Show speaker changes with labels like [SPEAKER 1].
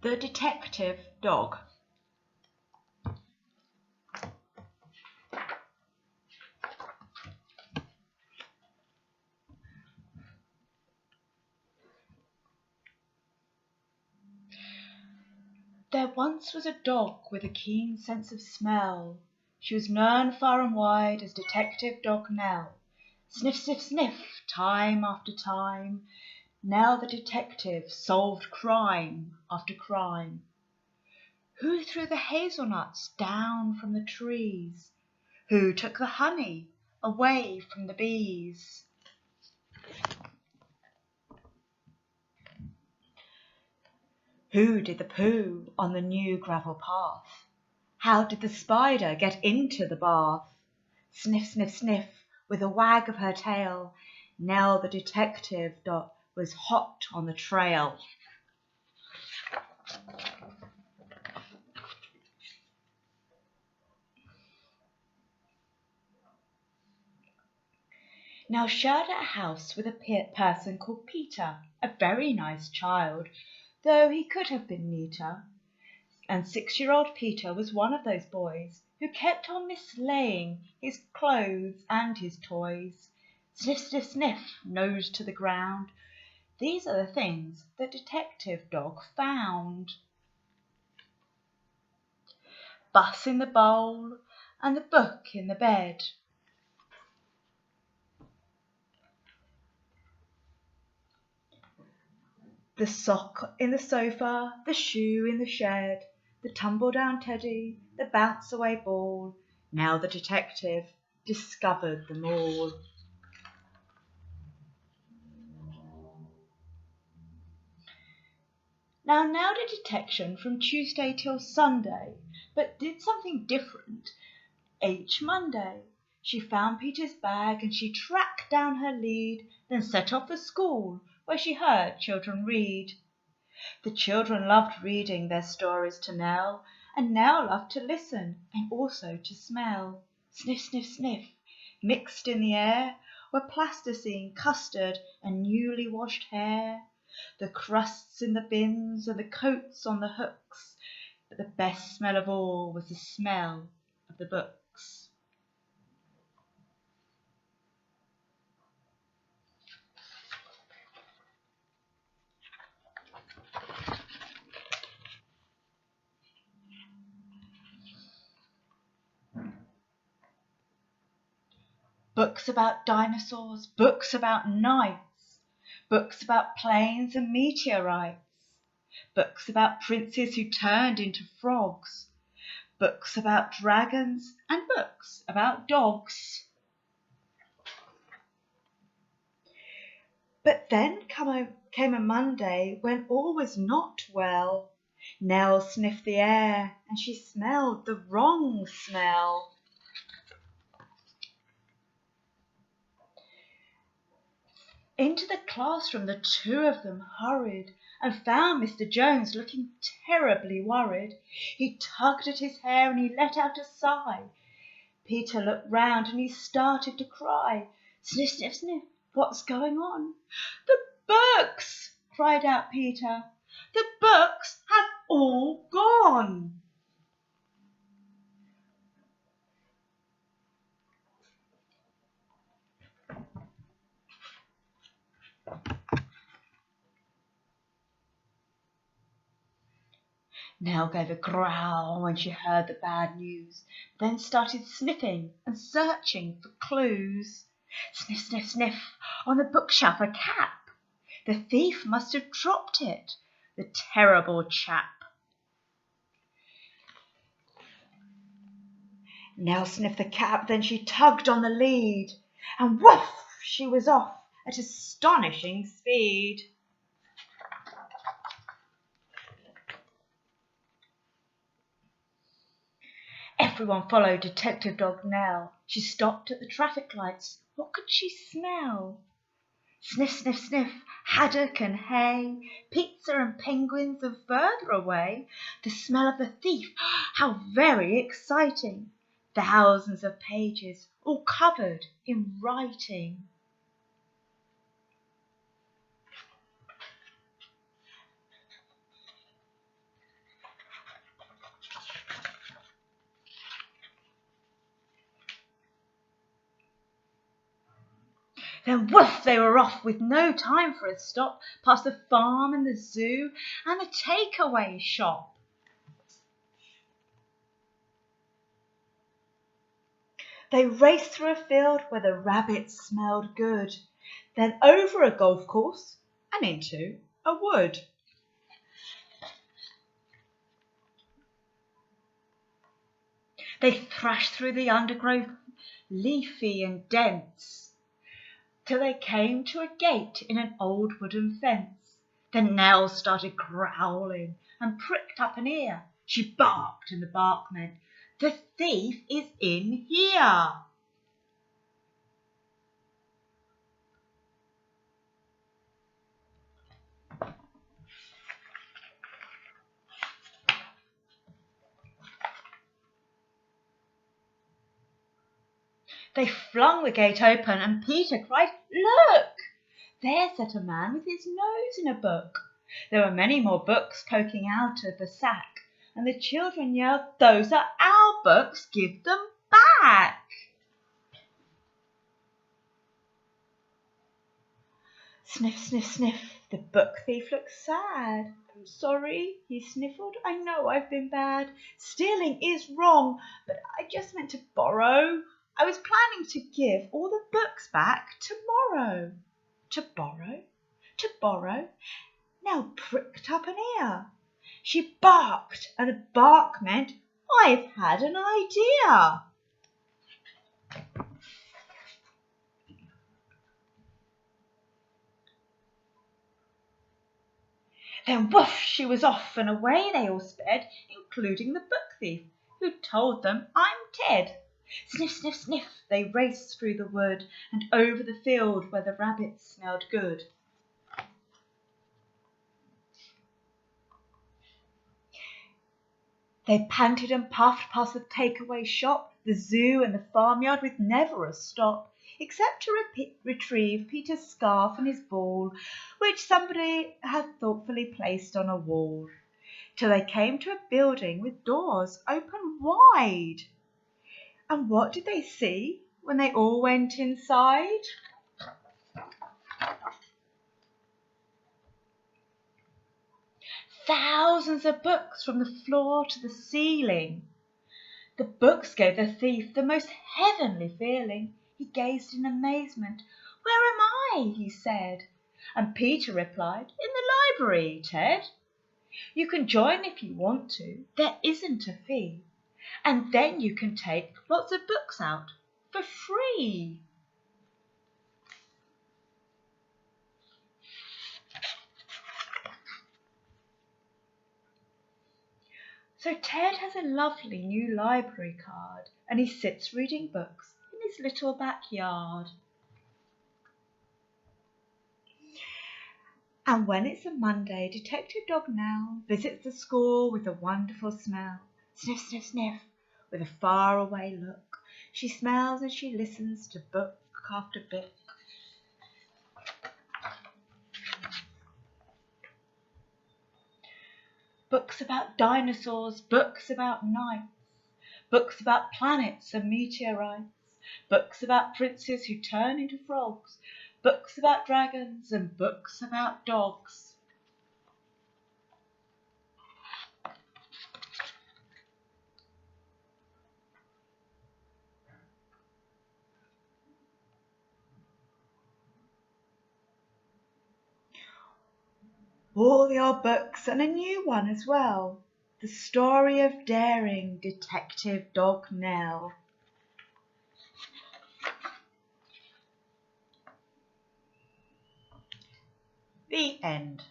[SPEAKER 1] The Detective Dog. There once was a dog with a keen sense of smell. She was known far and wide as Detective Dog Nell. Sniff, sniff, sniff, time after time, Nell the detective solved crime after crime. Who threw the hazelnuts down from the trees? Who took the honey away from the bees? Who did the poo on the new gravel path? How did the spider get into the bath? Sniff, sniff, sniff, with a wag of her tail, Nell the detective dog was hot on the trail. Now shared a house with a person called Peter, a very nice child, though he could have been neater. And 6-year-old Peter was one of those boys who kept on mislaying his clothes and his toys. Sniff, sniff, sniff, nose to the ground. These are the things the detective dog found. Bus in the bowl and the book in the bed. The sock in the sofa, the shoe in the shed, the tumble-down teddy, the bounce-away ball. Now the detective discovered them all. Now did detection from Tuesday till Sunday, but did something different each Monday. She found Peter's bag and she tracked down her lead, then set off for school, where she heard children read. The children loved reading their stories to Nell, and Nell loved to listen and also to smell. Sniff, sniff, sniff, mixed in the air were plasticine, custard, and newly washed hair. The crusts in the bins and the coats on the hooks, but the best smell of all was the smell of the books. Books about dinosaurs, books about knights, books about planes and meteorites, books about princes who turned into frogs, books about dragons, and books about dogs. But then came a Monday when all was not well. Nell sniffed the air and she smelled the wrong smell. Into the classroom the two of them hurried and found Mr. Jones looking terribly worried. He tugged at his hair and he let out a sigh. Peter looked round and he started to cry. Sniff, sniff, sniff, what's going on? The books, cried out Peter. The books have all gone. Nell gave a growl when she heard the bad news, then started sniffing and searching for clues. Sniff, sniff, sniff, on the bookshelf a cap. The thief must have dropped it, the terrible chap. Nell sniffed the cap, then she tugged on the lead, and woof, she was off at astonishing speed. Everyone followed Detective Dog Nell. She stopped at the traffic lights. What could she smell? Sniff, sniff, sniff, haddock and hay, pizza and penguins are further away. The smell of the thief, how very exciting. Thousands of pages, all covered in writing. Then woof, they were off with no time for a stop, past the farm and the zoo and the takeaway shop. They raced through a field where the rabbits smelled good, then over a golf course and into a wood. They thrashed through the undergrowth, leafy and dense, till they came to a gate in an old wooden fence. Then Nell started growling and pricked up an ear. She barked, and the bark meant, "The thief is in here." They flung the gate open, and Peter cried, "Look! There sat a man with his nose in a book." There were many more books poking out of the sack, and the children yelled, "Those are our books! Give them back!" Sniff, sniff, sniff. The book thief looked sad. "I'm sorry," he sniffled. "I know I've been bad. Stealing is wrong, but I just meant to borrow. I was planning to give all the books back tomorrow." To borrow? To borrow? Nell pricked up an ear. She barked, and the bark meant, "I've had an idea." Then woof, she was off, and away they all sped, including the book thief, who told them, "I'm Ted." Sniff, sniff, sniff, they raced through the wood and over the field where the rabbits smelled good. They panted and puffed past the takeaway shop, the zoo and the farmyard with never a stop, except to retrieve Peter's scarf and his ball, which somebody had thoughtfully placed on a wall, till they came to a building with doors open wide. And what did they see when they all went inside? Thousands of books from the floor to the ceiling. The books gave the thief the most heavenly feeling. He gazed in amazement. "Where am I?" he said. And Peter replied, "In the library, Ted. You can join if you want to. There isn't a fee. And then you can take lots of books out for free." So Ted has a lovely new library card, and he sits reading books in his little backyard. And when it's a Monday, Detective Dog Nell visits the school with a wonderful smell. Sniff, sniff, sniff, with a faraway look. She smells and she listens to book after book. Books about dinosaurs, books about knights, books about planets and meteorites, books about princes who turn into frogs, books about dragons, and books about dogs. All the old books and a new one as well. The story of daring Detective Dog Nell. The end.